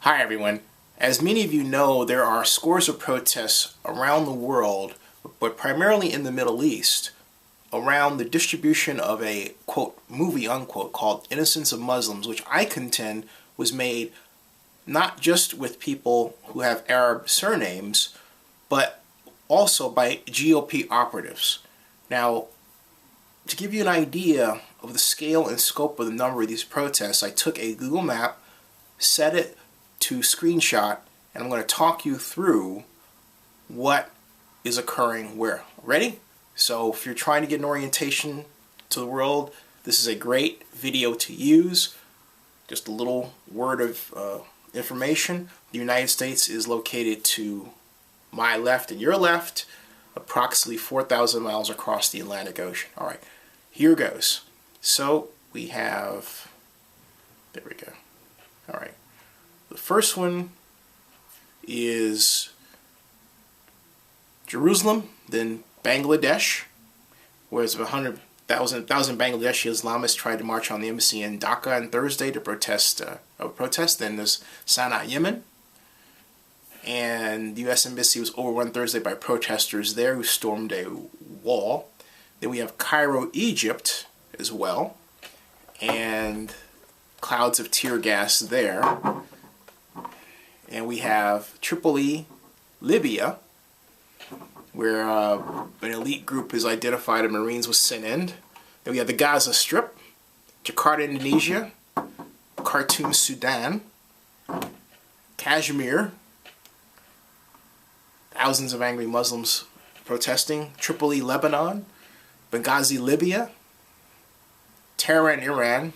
Hi everyone. As many of you know, there are scores of protests around the world, but primarily in the Middle East, around the distribution of a, quote, movie, unquote, called Innocence of Muslims, which I contend was made not just with people who have Arab surnames, but also by GOP operatives. Now, to give you an idea of the scale and scope of the number of these protests, I took a Google map, set it to screenshot, and I'm going to talk you through what is occurring where. Ready? So if you're trying to get an orientation to the world, this is a great video to use. Just a little word of information. The United States is located to my left and your left, approximately 4,000 miles across the Atlantic Ocean. All right, here goes. So we have, there we go. All right. The first one is Jerusalem, then Bangladesh, where 100,000 Bangladeshi Islamists tried to march on the embassy in Dhaka on Thursday to protest. Then there's Sana'a, Yemen, and the U.S. embassy was overrun Thursday by protesters there who stormed a wall. Then we have Cairo, Egypt, as well, and clouds of tear gas there. And we have Tripoli, Libya, where an elite group has identified a Marines was sent in. Then we have the Gaza Strip, Jakarta, Indonesia, Khartoum, Sudan, Kashmir, thousands of angry Muslims protesting, Tripoli, Lebanon, Benghazi, Libya, Tehran, Iran,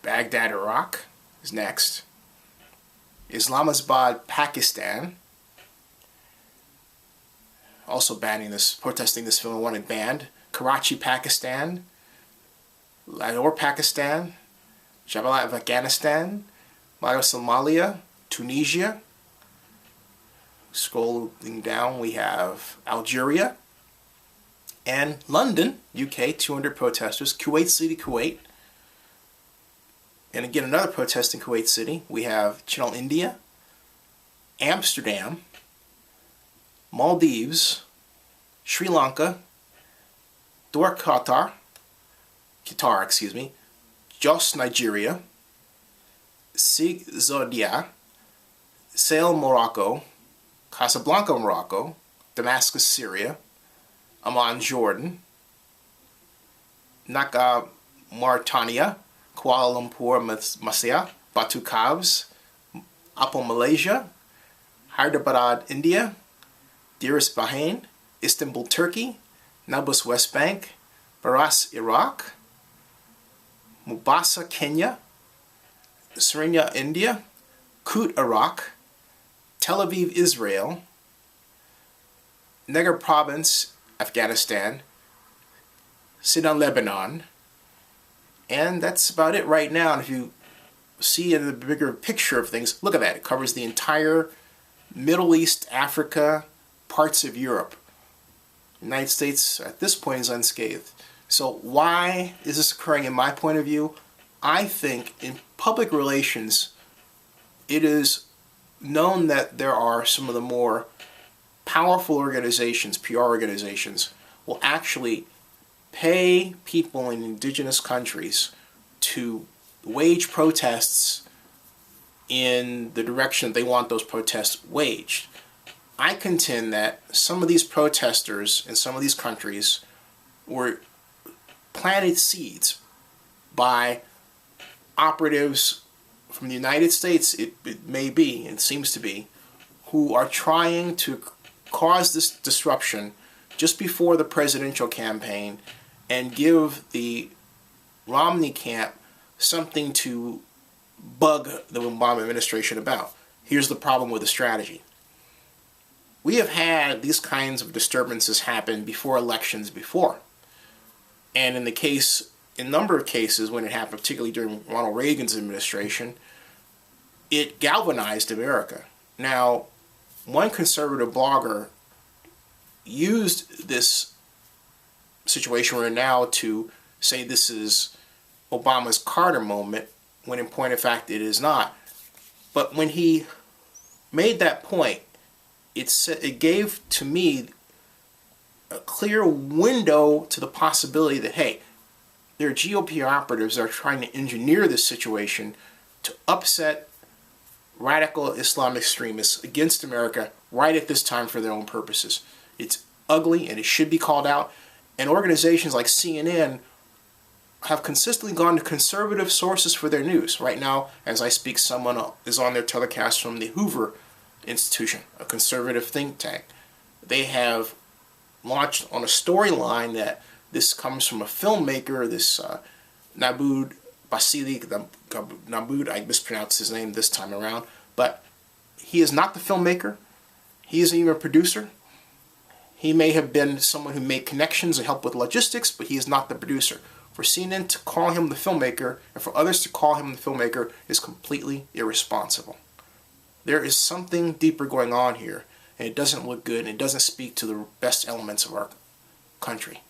Baghdad, Iraq is next. Islamabad, Pakistan, also protesting this film, wanted banned. Karachi, Pakistan, Lahore, Pakistan, Jabalat, Afghanistan, Somalia, Tunisia. Scrolling down, we have Algeria, and London, UK, 200 protesters. Kuwait City, Kuwait. And again, another protest in Kuwait City. We have Chennai, India, Amsterdam, Maldives, Sri Lanka, Qatar, Jos, Nigeria, Sigzodia, Sale, Morocco, Casablanca, Morocco, Damascus, Syria, Amman, Jordan, Naka, Mauritania, Kuala Lumpur, Malaysia, Batu Caves, Apple, Malaysia, Hyderabad, India, Diris, Bahrain, Istanbul, Turkey, Nablus, West Bank, Baras, Iraq, Mombasa, Kenya, Serena, India, Kut, Iraq, Tel Aviv, Israel, Negev Province, Afghanistan, Sidon, Lebanon, and that's about it right now. And if you see in the bigger picture of things, look at that. It covers the entire Middle East, Africa, parts of Europe. The United States at this point is unscathed. So why is this occurring in my point of view? I think in public relations, it is known that there are some of the more powerful organizations, PR organizations, will actually pay people in indigenous countries to wage protests in the direction that they want those protests waged. I contend that some of these protesters in some of these countries were planted seeds by operatives from the United States, it may be, it seems to be, who are trying to cause this disruption just before the presidential campaign and give the Romney camp something to bug the Obama administration about. Here's the problem with the strategy. We have had these kinds of disturbances happen before elections before. And in a number of cases when it happened, particularly during Ronald Reagan's administration, it galvanized America. Now, one conservative blogger used this situation we're in now to say this is Obama's Carter moment, when in point of fact it is not. But when he made that point, it gave to me a clear window to the possibility that, hey, there are GOP operatives that are trying to engineer this situation to upset radical Islam extremists against America right at this time for their own purposes. It's ugly and it should be called out. And organizations like CNN have consistently gone to conservative sources for their news. Right now, as I speak, someone is on their telecast from the Hoover Institution, a conservative think tank. They have launched on a storyline that this comes from a filmmaker, this Nabood Basili, Nabood, I mispronounced his name this time around, but he is not the filmmaker. He isn't even a producer. He may have been someone who made connections and helped with logistics, but he is not the producer. For CNN to call him the filmmaker, and for others to call him the filmmaker, is completely irresponsible. There is something deeper going on here, and it doesn't look good, and it doesn't speak to the best elements of our country.